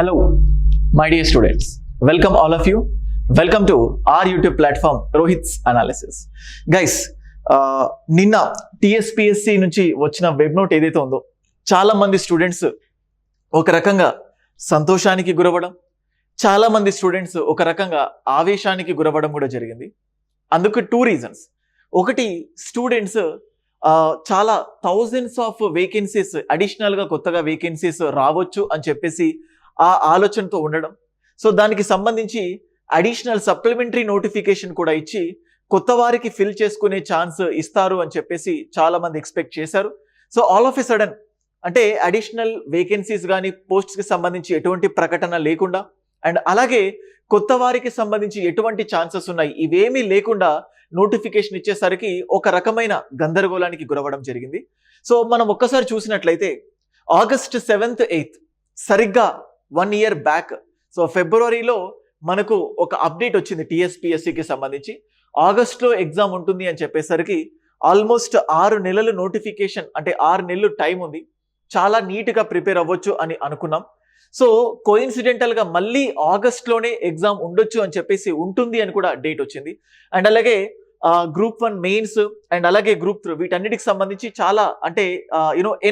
Hello, my dear students. Welcome all of you. Welcome to our YouTube platform, Rohit's Analysis. Guys, నిన్న TSPSC నుంచి వచ్చిన web note ఏదైతే ఉందో చాలా మంది స్టూడెంట్స్ ఒక రకంగా సంతోషానికి గురవడం, చాలా మంది స్టూడెంట్స్ ఒక రకంగా ఆవేశానికి గురవడం కూడా జరిగింది. అందుకు 2 రీజన్స్. ఒకటి, స్టూడెంట్స్ చాలా థౌజండ్స్ ఆఫ్ వేకెన్సీస్ అడిషనల్గా కొత్తగా వేకెన్సీస్ రావచ్చు అని చెప్పేసి ఆ ఆలోచనతో ఉండడం. సో దానికి సంబంధించి అడిషనల్ సప్లిమెంటరీ నోటిఫికేషన్ కూడా ఇచ్చి కొత్త వారికి ఫిల్ చేసుకునే ఛాన్స్ ఇస్తారు అని చెప్పేసి చాలా మంది ఎక్స్పెక్ట్ చేశారు. So all of a sudden అంటే అడిషనల్ వేకెన్సీస్ కానీ పోస్ట్స్కి సంబంధించి ఎటువంటి ప్రకటన లేకుండా అండ్ అలాగే కొత్త వారికి సంబంధించి ఎటువంటి ఛాన్సెస్ ఉన్నాయి ఇవేమీ లేకుండా నోటిఫికేషన్ ఇచ్చేసరికి ఒక రకమైన గందరగోళానికి గురవడం జరిగింది. సో మనం ఒక్కసారి చూసినట్లయితే ఆగస్ట్ 7th 8th సరిగ్గా 1 year బ్యాక్, సో ఫిబ్రవరిలో మనకు ఒక అప్డేట్ వచ్చింది TSPSCకి సంబంధించి. ఆగస్ట్లో ఎగ్జామ్ ఉంటుంది అని చెప్పేసరికి ఆల్మోస్ట్ 6 నెలలు నోటిఫికేషన్, అంటే 6 నెలలు టైం ఉంది, చాలా నీట్గా ప్రిపేర్ అవ్వచ్చు అని అనుకున్నాం. సో కోయిన్సిడెంటల్గా మళ్ళీ ఆగస్ట్లోనే ఎగ్జామ్ ఉండొచ్చు అని చెప్పేసి ఉంటుంది అని కూడా డేట్ వచ్చింది. అండ్ అలాగే గ్రూప్ 1 మెయిన్స్ అండ్ అలాగే గ్రూప్ 3 వీటన్నిటికి సంబంధించి చాలా అంటే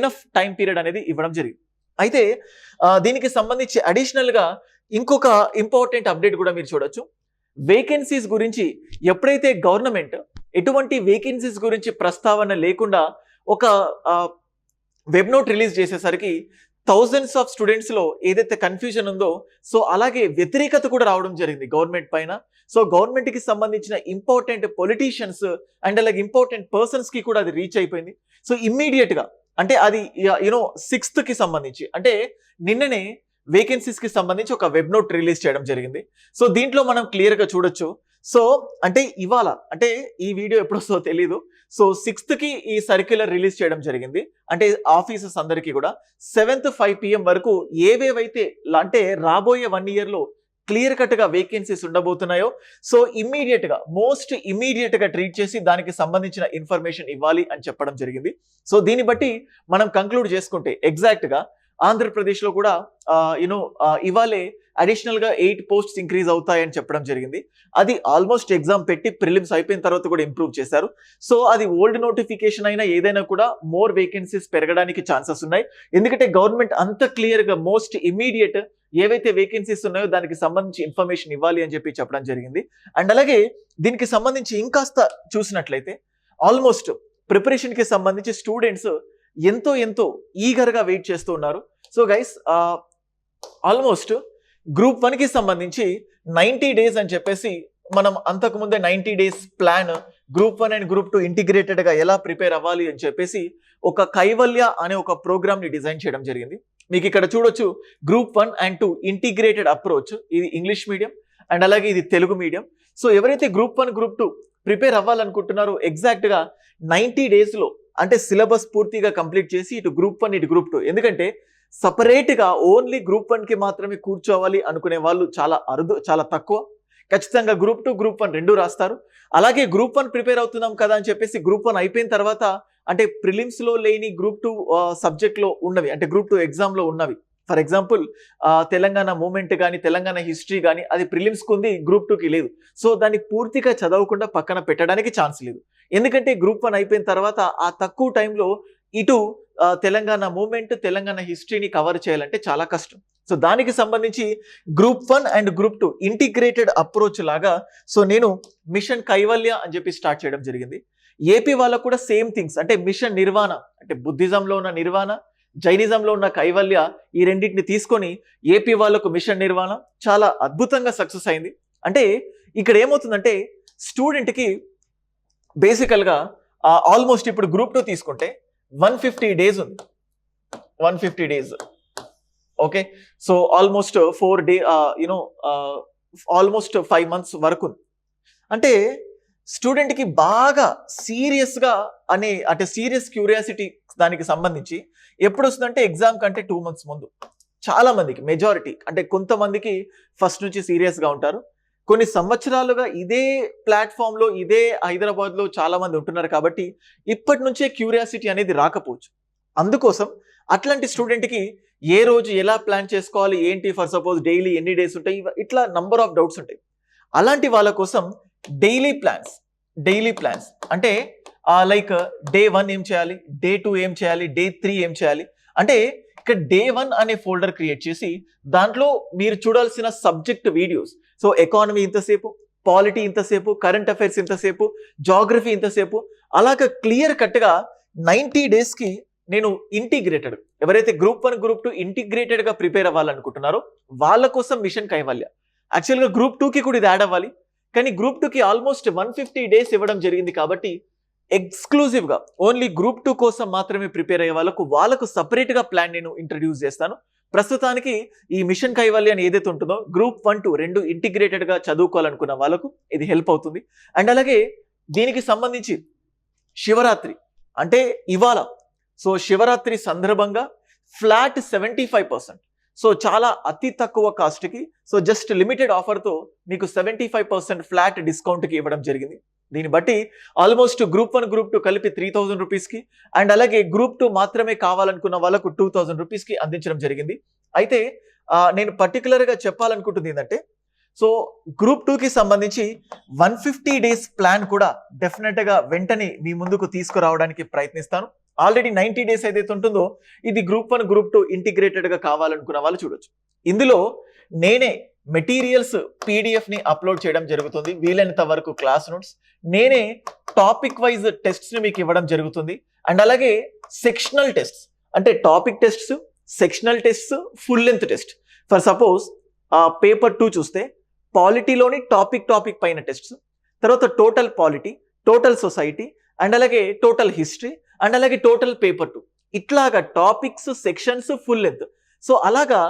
ఎనఫ్ టైం పీరియడ్ అనేది ఇవ్వడం జరిగింది. అయితే దీనికి సంబంధించి అడిషనల్గా ఇంకొక ఇంపార్టెంట్ అప్డేట్ కూడా మీరు చూడొచ్చు. వేకెన్సీస్ గురించి ఎప్పుడైతే గవర్నమెంట్ ఎటువంటి వేకెన్సీస్ గురించి ప్రస్తావన లేకుండా ఒక వెబ్ నోట్ రిలీజ్ చేసేసరికి థౌజండ్స్ ఆఫ్ స్టూడెంట్స్లో ఏదైతే కన్ఫ్యూజన్ ఉందో, సో అలాగే వ్యతిరేకత కూడా రావడం జరిగింది గవర్నమెంట్ పైన. సో గవర్నమెంట్కి సంబంధించిన ఇంపార్టెంట్ పొలిటీషియన్స్ అండ్ అలాగే ఇంపార్టెంట్ పర్సన్స్కి కూడా అది రీచ్ అయిపోయింది. సో ఇమ్మీడియట్గా అంటే అది 6th సంబంధించి అంటే నిన్ననే వేకెన్సీస్కి సంబంధించి ఒక వెబ్ నోట్ రిలీజ్ చేయడం జరిగింది. సో దీంట్లో మనం క్లియర్గా చూడొచ్చు. సో అంటే ఇవాళ అంటే ఈ వీడియో ఎప్పుడు వస్తుందో తెలీదు. సో 6th ఈ సర్క్యులర్ రిలీజ్ చేయడం జరిగింది. అంటే ఆఫీసర్స్ అందరికీ కూడా 7th 5 PM వరకు ఏవేవైతే అంటే రాబోయే 1 yearలో క్లియర్ కట్గా వేకెన్సీస్ ఉండబోతున్నాయో సో మోస్ట్ ఇమ్మీడియట్గా ట్రీట్ చేసి దానికి సంబంధించిన ఇన్ఫర్మేషన్ ఇవ్వాలి అని చెప్పడం జరిగింది. సో దీన్ని బట్టి మనం కంక్లూడ్ చేసుకుంటే ఎగ్జాక్ట్గా ఆంధ్రప్రదేశ్లో కూడా ఇవాళే అడిషనల్గా 8 పోస్ట్స్ ఇంక్రీజ్ అవుతాయని చెప్పడం జరిగింది. అది ఆల్మోస్ట్ ఎగ్జామ్ పెట్టి ప్రిలిమ్స్ అయిపోయిన తర్వాత కూడా ఇంప్రూవ్ చేశారు. సో అది ఓల్డ్ నోటిఫికేషన్ అయినా ఏదైనా కూడా మోర్ వేకెన్సీస్ పెరగడానికి ఛాన్సెస్ ఉన్నాయి. ఎందుకంటే గవర్నమెంట్ అంత క్లియర్గా మోస్ట్ ఇమ్మీడియట్ ఏవైతే వేకెన్సీస్ ఉన్నాయో దానికి సంబంధించి ఇన్ఫర్మేషన్ ఇవ్వాలి అని చెప్పి చెప్పడం జరిగింది. అండ్ అలాగే దీనికి సంబంధించి ఇంకాస్త చూసినట్లయితే ఆల్మోస్ట్ ప్రిపరేషన్కి సంబంధించి స్టూడెంట్స్ ఎంతో ఈగర్గా వెయిట్ చేస్తూ ఉన్నారు. సో గైస్ ఆల్మోస్ట్ గ్రూప్ 1కి సంబంధించి 90 days అని చెప్పేసి మనం అంతకుముందే 90 days plan group 1 and group 2 ఇంటిగ్రేటెడ్గా ఎలా ప్రిపేర్ అవ్వాలి అని చెప్పేసి ఒక కైవల్య అనే ఒక ప్రోగ్రామ్ని డిజైన్ చేయడం జరిగింది. మీకు ఇక్కడ చూడొచ్చు గ్రూప్ 1 and 2 ఇంటిగ్రేటెడ్ అప్రోచ్. ఇది ఇంగ్లీష్ మీడియం అండ్ అలాగే ఇది తెలుగు మీడియం. సో ఎవరైతే గ్రూప్ 1 గ్రూప్ 2 ప్రిపేర్ అవ్వాలనుకుంటున్నారో ఎగ్జాక్ట్గా 90 daysలో అంటే సిలబస్ పూర్తిగా కంప్లీట్ చేసి ఇటు గ్రూప్ 1 ఇటు గ్రూప్ 2, ఎందుకంటే సపరేట్గా ఓన్లీ గ్రూప్ 1కి మాత్రమే కూర్చోవాలి అనుకునే వాళ్ళు చాలా అరుదు, చాలా తక్కువ. ఖచ్చితంగా గ్రూప్ 2 గ్రూప్ 1 రెండు రాస్తారు. అలాగే గ్రూప్ 1 ప్రిపేర్ అవుతున్నాం కదా అని చెప్పేసి గ్రూప్ 1 అయిపోయిన తర్వాత అంటే ప్రిలిమ్స్లో లేని గ్రూప్ 2 సబ్జెక్ట్లో ఉన్నవి అంటే గ్రూప్ 2 ఎగ్జామ్లో ఉన్నవి, ఫర్ ఎగ్జాంపుల్ తెలంగాణ మూమెంట్ కానీ తెలంగాణ హిస్టరీ కానీ అది ప్రిలిమ్స్కి ఉంది, గ్రూప్ 2కి లేదు. సో దాన్ని పూర్తిగా చదవకుండా పక్కన పెట్టడానికి ఛాన్స్ లేదు. ఎందుకంటే గ్రూప్ 1 అయిపోయిన తర్వాత ఆ తక్కువ టైంలో ఇటు తెలంగాణ మూమెంట్ తెలంగాణ హిస్టరీని కవర్ చేయాలంటే చాలా కష్టం. సో దానికి సంబంధించి group 1 and group 2 integrated approach లాగా సో నేను మిషన్ కైవల్య అని చెప్పి స్టార్ట్ చేయడం జరిగింది. ఏపీ వాళ్ళకు కూడా సేమ్ థింగ్స్ అంటే మిషన్ నిర్వాణ అంటే బుద్ధిజంలో ఉన్న నిర్వాణ, జైనిజంలో ఉన్న కైవల్య, ఈ రెండింటిని తీసుకొని ఏపీ వాళ్ళకు మిషన్ నిర్వాణ చాలా అద్భుతంగా సక్సెస్ అయింది. అంటే ఇక్కడ ఏమవుతుందంటే స్టూడెంట్కి బేసికల్గా ఆల్మోస్ట్ ఇప్పుడు గ్రూప్ 2 తీసుకుంటే 150 days ఉంది, 150 days. Okay, so almost 4 days almost 5 months వరకు ఉంది. అంటే స్టూడెంట్కి బాగా సీరియస్గా అంటే సీరియస్ క్యూరియాసిటీ దానికి సంబంధించి ఎప్పుడు వస్తుందంటే ఎగ్జామ్ కంటే 2 months ముందు. చాలా మందికి మెజారిటీ అంటే కొంతమందికి ఫస్ట్ నుంచి సీరియస్గా ఉంటారు. కొన్ని సంవత్సరాలుగా ఇదే ప్లాట్ఫామ్లో ఇదే హైదరాబాద్లో చాలా మంది ఉంటున్నారు కాబట్టి ఇప్పటి నుంచే క్యూరియాసిటీ అనేది రాకపోవచ్చు. అందుకోసం అట్లాంటి స్టూడెంట్కి ఏ రోజు ఎలా ప్లాన్ చేసుకోవాలి ఏంటి, ఫర్ సపోజ్ డైలీ ఎన్ని డేస్ ఉంటాయి, ఇట్లా నంబర్ ఆఫ్ డౌట్స్ ఉంటాయి. అలాంటి వాళ్ళ కోసం డైలీ ప్లాన్స్ అంటే లైక్ డే 1 ఏం చేయాలి, డే 2 ఏం చేయాలి, డే 3 ఏం చేయాలి అంటే ఇక్కడ డే 1 అనే ఫోల్డర్ క్రియేట్ చేసి దాంట్లో మీరు చూడాల్సిన సబ్జెక్ట్ వీడియోస్. సో ఎకానమీ ఇంతసేపు, పాలిటీ ఇంతసేపు, కరెంట్ అఫైర్స్ ఇంతసేపు, జాగ్రఫీ ఇంతసేపు, అలాగ క్లియర్ కట్గా 90 డేస్కి నేను ఇంటిగ్రేటెడ్, ఎవరైతే గ్రూప్ 1 గ్రూప్ 2 ఇంటిగ్రేటెడ్గా ప్రిపేర్ అవ్వాలనుకుంటున్నారో వాళ్ళ కోసం మిషన్ కైవల్య. యాక్చువల్గా గ్రూప్ 2కి కూడా ఇది యాడ్ అవ్వాలి, కానీ గ్రూప్ 2కి ఆల్మోస్ట్ 150 డేస్ ఇవ్వడం జరిగింది కాబట్టి ఎక్స్క్లూజివ్గా ఓన్లీ గ్రూప్ 2 కోసం మాత్రమే ప్రిపేర్ అయ్యే వాళ్ళకు సపరేట్గా ప్లాన్ నేను ఇంట్రడ్యూస్ చేస్తాను. ప్రస్తుతానికి ఈ మిషన్ కైవల్య అని ఏదైతే ఉంటుందో గ్రూప్ 1, 2 రెండు ఇంటిగ్రేటెడ్గా చదువుకోవాలనుకున్న వాళ్ళకు ఇది హెల్ప్ అవుతుంది. అండ్ అలాగే దీనికి సంబంధించి శివరాత్రి అంటే ఇవాళ, సో శివరాత్రి సందర్భంగా ఫ్లాట్ 75%, సో చాలా అతి తక్కువ కాస్ట్కి, సో జస్ట్ లిమిటెడ్ ఆఫర్తో మీకు 75% ఫ్లాట్ డిస్కౌంట్కి ఇవ్వడం జరిగింది. దీన్ని బట్టి ఆల్మోస్ట్ గ్రూప్ 1 గ్రూప్ 2 కలిపి 3000 రూపీస్కి, అండ్ అలాగే గ్రూప్ 2 మాత్రమే కావాలనుకున్న వాళ్ళకు 2000 రూపీస్కి అందించడం జరిగింది. అయితే నేను పర్టికులర్గా చెప్పాలనుకుంటుంది ఏంటంటే, సో గ్రూప్ 2కి సంబంధించి 150 డేస్ ప్లాన్ కూడా డెఫినెట్గా వెంటనే మీ ముందుకు తీసుకురావడానికి ప్రయత్నిస్తాను. ఆల్రెడీ 90 డేస్ ఏదైతే ఉంటుందో ఇది గ్రూప్ 1 గ్రూప్ 2 ఇంటిగ్రేటెడ్గా కావాలనుకున్న వాళ్ళు చూడొచ్చు. ఇందులో నేనే మెటీరియల్స్ పీడిఎఫ్ని అప్లోడ్ చేయడం జరుగుతుంది, వీలైనంత వరకు క్లాస్ నోట్స్ నేనే టాపిక్ వైజ్ టెస్ట్స్ని మీకు ఇవ్వడం జరుగుతుంది. అండ్ అలాగే సెక్షనల్ టెస్ట్స్ అంటే topic tests, sectional tests, full length test. For suppose paper 2 చూస్తే పాలిటీలోని టాపిక్ పైన టెస్ట్స్, తర్వాత total polity, total society, and అలాగే టోటల్ హిస్టరీ, అండ్ అలాగే టోటల్ పేపర్ 2, ఇట్లాగా topics, sections, full length. So అలాగా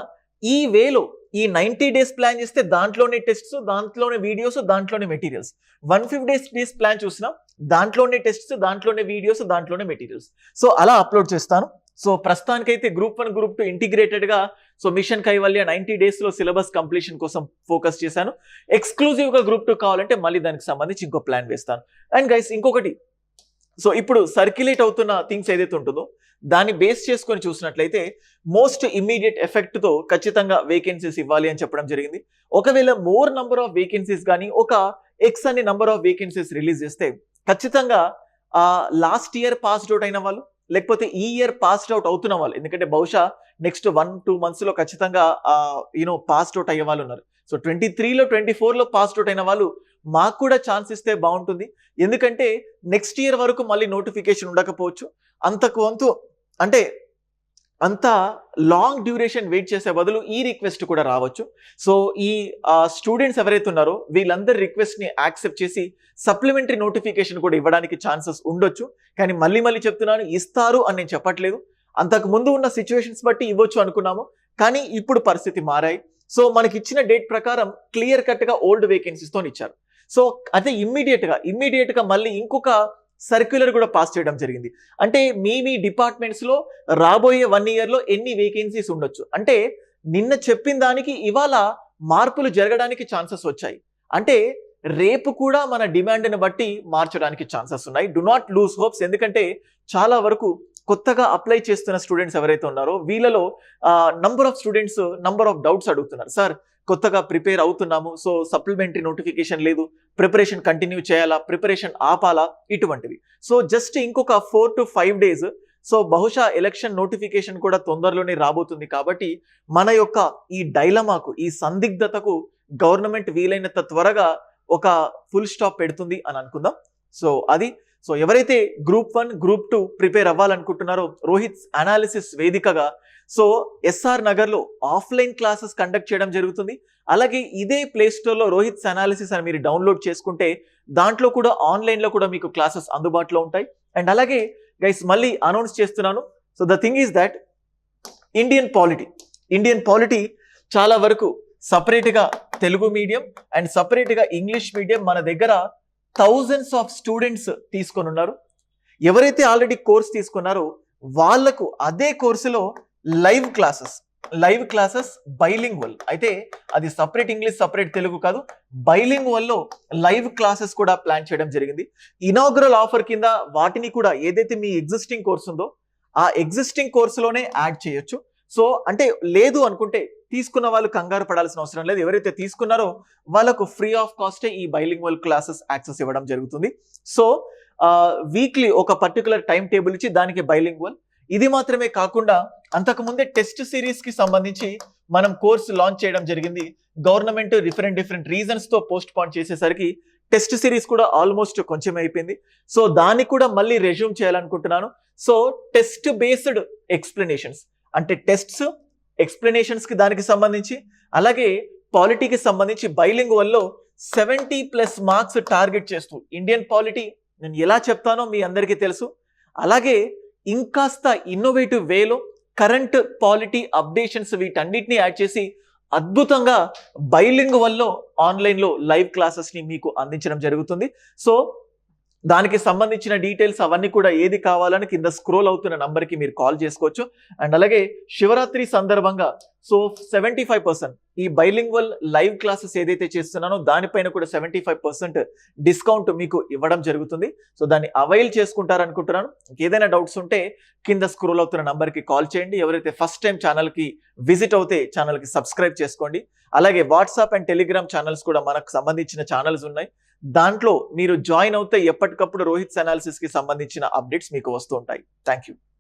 ఈ వేలో ఈ 90 డేస్ ప్లాన్ చేస్తే దాంట్లోనే టెస్ట్స్, దాంట్లోనే వీడియోస్, దాంట్లోనే మెటీరియల్స్. 150 డేస్ ప్లాన్ చూసినా దాంట్లోనే టెస్ట్స్, దాంట్లోనే వీడియోస్, దాంట్లోనే మెటీరియల్స్. సో అలా అప్లోడ్ చేస్తాను. సో ప్రస్తుతానికైతే group 1 group 2 ఇంటిగ్రేటెడ్గా so machine Kaivalya 90 డేస్లో సిలబస్ కంప్లీషన్ కోసం ఫోకస్ చేశాను. ఎక్స్క్లూజివ్గా గ్రూప్ 2 కావాలంటే మళ్ళీ దానికి సంబంధించి ఇంకో ప్లాన్ వేస్తాను. అండ్ గైస్ ఇంకొకటి, సో ఇప్పుడు సర్క్యులేట్ అవుతున్న థింగ్స్ ఏదైతే ఉంటుందో దాన్ని బేస్ చేసుకొని చూసినట్లయితే మోస్ట్ ఇమ్మీడియట్ ఎఫెక్ట్తో ఖచ్చితంగా వేకెన్సీస్ ఇవ్వాలి అని చెప్పడం జరిగింది. ఒకవేళ మోర్ నంబర్ ఆఫ్ వేకెన్సీస్ కానీ ఒక ఎక్స్ అనే నంబర్ ఆఫ్ వేకెన్సీస్ రిలీజ్ చేస్తే ఖచ్చితంగా లాస్ట్ ఇయర్ పాస్డ్ అవుట్ అయిన వాళ్ళు, లేకపోతే ఈ ఇయర్ పాస్డ్ అవుట్ అవుతున్న వాళ్ళు, ఎందుకంటే బహుశా నెక్స్ట్ 1-2 monthsలో ఖచ్చితంగా పాస్డ్ అవుట్ అయ్యే వాళ్ళు ఉన్నారు. సో 23లో 24లో పాస్డ్ అవుట్ అయిన వాళ్ళు మాకు కూడా ఛాన్స్ ఇస్తే బాగుంటుంది. ఎందుకంటే నెక్స్ట్ ఇయర్ వరకు మళ్ళీ నోటిఫికేషన్ ఉండకపోవచ్చు. అంటే అంత లాంగ్ డ్యూరేషన్ వెయిట్ చేసే బదులు ఈ రిక్వెస్ట్ కూడా రావచ్చు. సో ఈ స్టూడెంట్స్ ఎవరైతే ఉన్నారో వీళ్ళందరి రిక్వెస్ట్ని యాక్సెప్ట్ చేసి సప్లిమెంటరీ నోటిఫికేషన్ కూడా ఇవ్వడానికి ఛాన్సెస్ ఉండొచ్చు. కానీ మళ్ళీ చెప్తున్నాను, ఇస్తారు అని నేను చెప్పట్లేదు. అంతకు ముందు ఉన్న సిచ్యువేషన్స్ బట్టి ఇవ్వచ్చు అనుకున్నాము, కానీ ఇప్పుడు పరిస్థితి మారాయి. సో మనకి ఇచ్చిన డేట్ ప్రకారం క్లియర్ కట్గా ఓల్డ్ వేకెన్సీస్తో ఇచ్చారు. సో అదే ఇమ్మీడియట్గా మళ్ళీ ఇంకొక సర్క్యులర్ కూడా పాస్ చేయడం జరిగింది. అంటే మీ డిపార్ట్మెంట్స్లో రాబోయే 1 yearలో ఎన్ని వేకెన్సీస్ ఉండొచ్చు, అంటే నిన్న చెప్పిన దానికి ఇవాళ మార్పులు జరగడానికి ఛాన్సెస్ వచ్చాయి. అంటే రేపు కూడా మన డిమాండ్ని బట్టి మార్చడానికి ఛాన్సెస్ ఉన్నాయి. Do not lose hopes. ఎందుకంటే చాలా వరకు కొత్తగా అప్లై చేస్తున్న స్టూడెంట్స్ ఎవరైతే ఉన్నారో వీళ్ళలో number of students number of doubts అడుగుతున్నారు. సార్ కొత్తగా ప్రిపేర్ అవుతున్నాము, సో సప్లిమెంటరీ నోటిఫికేషన్ లేదు, ప్రిపరేషన్ కంటిన్యూ చేయాలా, ప్రిపరేషన్ ఆపాలా, ఇటువంటివి. సో జస్ట్ ఇంకొక 4 to 5 days, సో బహుశా ఎలక్షన్ నోటిఫికేషన్ కూడా తొందరలోనే రాబోతుంది. కాబట్టి మన యొక్క ఈ డైలమాకు, ఈ సందిగ్ధతకు గవర్నమెంట్ వీలైనంత త్వరగా ఒక ఫుల్ స్టాప్ పెడుతుంది అని అనుకుందాం. సో ఎవరైతే గ్రూప్ 1 గ్రూప్ 2 ప్రిపేర్ అవ్వాలనుకుంటున్నారో రోహిత్స్ అనాలిసిస్ వేదికగా సో ఎస్ఆర్ నగర్లో ఆఫ్లైన్ క్లాసెస్ కండక్ట్ చేయడం జరుగుతుంది. అలాగే ఇదే ప్లే స్టోర్లో రోహిత్స్ అనాలిసిస్ అని మీరు డౌన్లోడ్ చేసుకుంటే దాంట్లో కూడా ఆన్లైన్లో కూడా మీకు క్లాసెస్ అందుబాటులో ఉంటాయి. అండ్ అలాగే గైస్ మళ్ళీ అనౌన్స్ చేస్తున్నాను. So the thing is that Indian polity చాలా వరకు సపరేట్గా తెలుగు మీడియం అండ్ సపరేట్గా ఇంగ్లీష్ మీడియం మన దగ్గర thousands ఆఫ్ స్టూడెంట్స్ తీసుకొని ఉన్నారు. ఎవరైతే ఆల్రెడీ కోర్స్ తీసుకున్నారో వాళ్లకు అదే కోర్సులో లైవ్ క్లాసెస్ బైలింగ్వల్, అయితే అది సపరేట్ ఇంగ్లీష్ సపరేట్ తెలుగు కాదు, బైలింగ్వల్లో లైవ్ క్లాసెస్ కూడా ప్లాన్ చేయడం జరిగింది. ఇనాగ్రల్ ఆఫర్ కింద వాటిని కూడా ఏదైతే మీ ఎగ్జిస్టింగ్ కోర్స్ ఉందో ఆ ఎగ్జిస్టింగ్ కోర్సులోనే యాడ్ చేయొచ్చు. సో అంటే లేదు అనుకుంటే తీసుకున్న వాళ్ళు కంగారు పడాల్సిన అవసరం లేదు. ఎవరైతే తీసుకున్నారో వాళ్ళకు ఫ్రీ ఆఫ్ కాస్టే ఈ బైలింగ్వల్ క్లాసెస్ యాక్సెస్ ఇవ్వడం జరుగుతుంది. సో వీక్లీ ఒక పర్టికులర్ టైం టేబుల్ ఇచ్చి దానికి బైలింగ్వల్. ఇది మాత్రమే కాకుండా అంతకుముందే టెస్ట్ సిరీస్ కి సంబంధించి మనం కోర్సు లాంచ్ చేయడం జరిగింది. గవర్నమెంట్ డిఫరెంట్ రీజన్స్ తో పోస్ట్ పోన్ చేసేసరికి టెస్ట్ సిరీస్ కూడా ఆల్మోస్ట్ కొంచెం అయిపోయింది. సో దాన్ని కూడా మళ్ళీ రెజ్యూమ్ చేయాలనుకుంటున్నాను. సో టెస్ట్ బేస్డ్ ఎక్స్ప్లెనేషన్స్ అంటే టెస్ట్స్ ఎక్స్ప్లెనేషన్స్ కి దానికి సంబంధించి, అలాగే పాలిటీకి సంబంధించి బైలింగ్వల్ లో 70+ మార్క్స్ టార్గెట్ చేస్తూ ఇండియన్ పాలిటీ నేను ఎలా చెప్తానో మీ అందరికీ తెలుసు. అలాగే ఇంకాస్త ఇన్నోవేటివ్ వేలో కరెంట్ పాలిటీ అప్డేషన్స్ వీటన్నిటిని యాడ్ చేసి అద్భుతంగా బైలింగ్వల్లో ఆన్లైన్లో లైవ్ క్లాసెస్ని మీకు అందించడం జరుగుతుంది. సో దానికి సంబంధించిన డీటెయిల్స్ అవన్నీ కూడా ఏది కావాలని కింద స్క్రోల్ అవుతున్న నంబర్కి మీరు కాల్ చేసుకోవచ్చు. అండ్ అలాగే శివరాత్రి సందర్భంగా సో 75% ఈ బైలింగ్వల్ లైవ్ క్లాసెస్ ఏదైతే చేస్తున్నానో దానిపైన కూడా 75% డిస్కౌంట్ మీకు ఇవ్వడం జరుగుతుంది. సో దాన్ని అవైల్ చేసుకుంటారనుకుంటున్నాను. ఏదైనా డౌట్స్ ఉంటే కింద స్క్రోల్ అవుతున్న నంబర్కి కాల్ చేయండి. ఎవరైతే ఫస్ట్ టైం ఛానల్కి విజిట్ అవుతే ఛానల్కి సబ్స్క్రైబ్ చేసుకోండి. అలాగే వాట్సాప్ అండ్ టెలిగ్రామ్ ఛానల్స్ కూడా మనకు సంబంధించిన ఛానల్స్ ఉన్నాయి. దాంట్లో మీరు జాయిన్ అవుతే ఎప్పటికప్పుడు రోహిత్స్ అనాలిసిస్ కి సంబంధించిన అప్డేట్స్ మీకు వస్తూ ఉంటాయి. Thank you.